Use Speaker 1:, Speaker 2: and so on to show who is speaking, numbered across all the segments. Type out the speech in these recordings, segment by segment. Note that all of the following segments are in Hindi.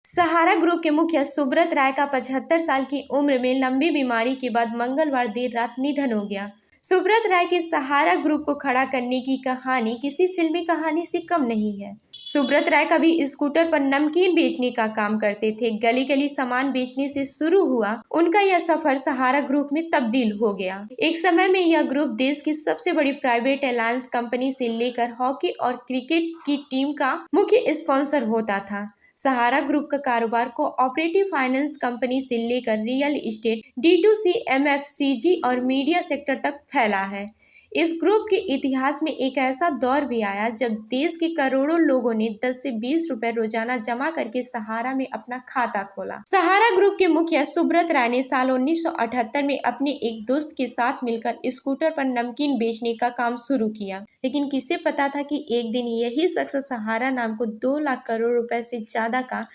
Speaker 1: सहारा ग्रुप के मुखिया सुब्रत राय का 75 साल की उम्र में लंबी बीमारी के बाद मंगलवार देर रात निधन हो गया। सुब्रत राय के सहारा ग्रुप को खड़ा करने की कहानी किसी फिल्मी कहानी से कम नहीं है। सुब्रत राय कभी स्कूटर पर नमकीन बेचने का काम करते थे। गली गली सामान बेचने से शुरू हुआ उनका यह सफर सहारा ग्रुप में तब्दील हो गया। एक समय में यह ग्रुप देश की सबसे बड़ी प्राइवेट एयरलाइंस कंपनी से लेकर हॉकी और क्रिकेट की टीम का मुख्य स्पॉन्सर होता था। सहारा ग्रुप का कारोबार कोऑपरेटिव फाइनेंस कंपनी से लेकर रियल एस्टेट, D2C, MFCG और मीडिया सेक्टर तक फैला है। इस ग्रुप के इतिहास में एक ऐसा दौर भी आया जब देश के करोड़ों लोगों ने 10 से 20 रुपए रोजाना जमा करके सहारा में अपना खाता खोला। सहारा ग्रुप के मुखिया सुब्रत राय ने साल 1978 में अपने एक दोस्त के साथ मिलकर स्कूटर पर नमकीन बेचने का काम शुरू किया। लेकिन किसे पता था कि एक दिन यही शख्स सहारा नाम को 2 लाख करोड़ रुपए से ज्यादा का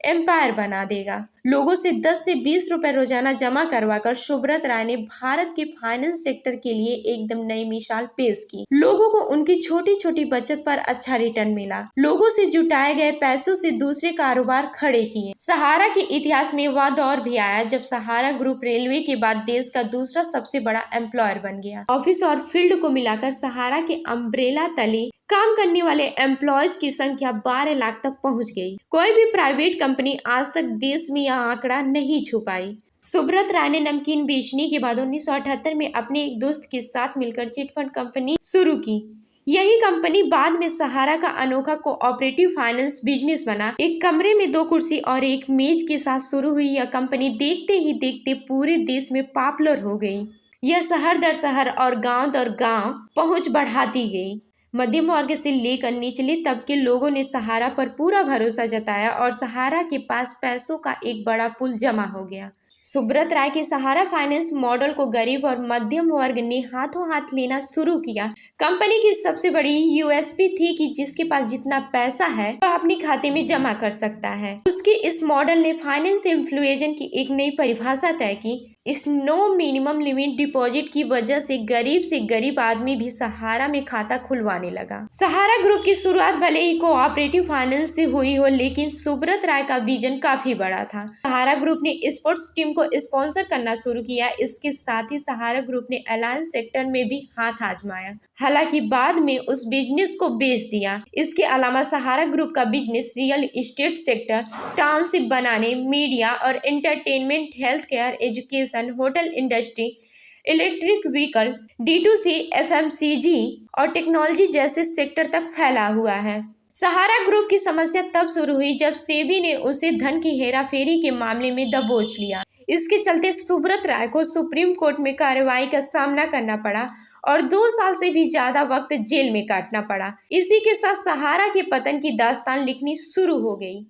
Speaker 1: एम्पायर बना देगा। लोगों से 10 से 20 रुपए रोजाना जमा करवाकर सुब्रत राय ने भारत के फाइनेंस सेक्टर के लिए एकदम नई मिसाल पेश की। लोगों को उनकी छोटी छोटी बचत पर अच्छा रिटर्न मिला। लोगों से जुटाए गए पैसों से दूसरे कारोबार खड़े किए। सहारा के इतिहास में वह दौर भी आया जब सहारा ग्रुप रेलवे के बाद देश का दूसरा सबसे बड़ा एम्प्लॉयर बन गया। ऑफिस और फील्ड को मिलाकर सहारा के अम्ब्रेला तले काम करने वाले एम्प्लॉयज की संख्या 12 लाख तक पहुंच गई। कोई भी प्राइवेट कंपनी आज तक देश में यह आंकड़ा नहीं छू पाई। सुब्रत राय ने नमकीन बेचने के बाद 1978 में अपने एक दोस्त के साथ मिलकर चिटफंड कंपनी शुरू की। यही कंपनी बाद में सहारा का अनोखा कोऑपरेटिव फाइनेंस बिजनेस बना। एक कमरे में 2 कुर्सी और एक मेज के साथ शुरू हुई यह कंपनी देखते ही देखते पूरे देश में पॉपुलर हो गई। यह शहर दर शहर और गांव दर गांव पहुंच बढ़ाती गई। मध्यम वर्ग से लेकर निचले तबके लोगों ने सहारा पर पूरा भरोसा जताया और सहारा के पास पैसों का एक बड़ा पूल जमा हो गया। सुब्रत राय के सहारा फाइनेंस मॉडल को गरीब और मध्यम वर्ग ने हाथों हाथ लेना शुरू किया। कंपनी की सबसे बड़ी USP थी कि जिसके पास जितना पैसा है वह अपने खाते में जमा कर सकता है। उसके इस मॉडल ने फाइनेंस इन्फ्लुएंस की एक नई परिभाषा तय की। इस नो मिनिमम लिमिट डिपॉजिट की वजह से गरीब आदमी भी सहारा में खाता खुलवाने लगा। सहारा ग्रुप की शुरुआत भले ही कोऑपरेटिव फाइनेंस से हुई हो, लेकिन सुब्रत राय का विजन काफी बड़ा था। सहारा ग्रुप ने स्पोर्ट्स टीम को स्पॉन्सर करना शुरू किया। इसके साथ ही सहारा ग्रुप ने एयरलाइंस सेक्टर में भी हाथ आजमाया, हालांकि बाद में उस बिजनेस को बेच दिया। इसके अलावा सहारा ग्रुप का business real estate sector, township बनाने, मीडिया और entertainment, health care, education, hotel industry, electric vehicle, D2C, FMCG और टेक्नोलॉजी जैसे सेक्टर तक फैला हुआ है। सहारा ग्रुप की समस्या तब शुरू हुई जब सेबी ने उसे धन की हेराफेरी के मामले में दबोच लिया। इसके चलते सुब्रत राय को सुप्रीम कोर्ट में कार्रवाई का सामना करना पड़ा और 2 साल से भी ज्यादा वक्त जेल में काटना पड़ा। इसी के साथ सहारा के पतन की दास्तान लिखनी शुरू हो गई।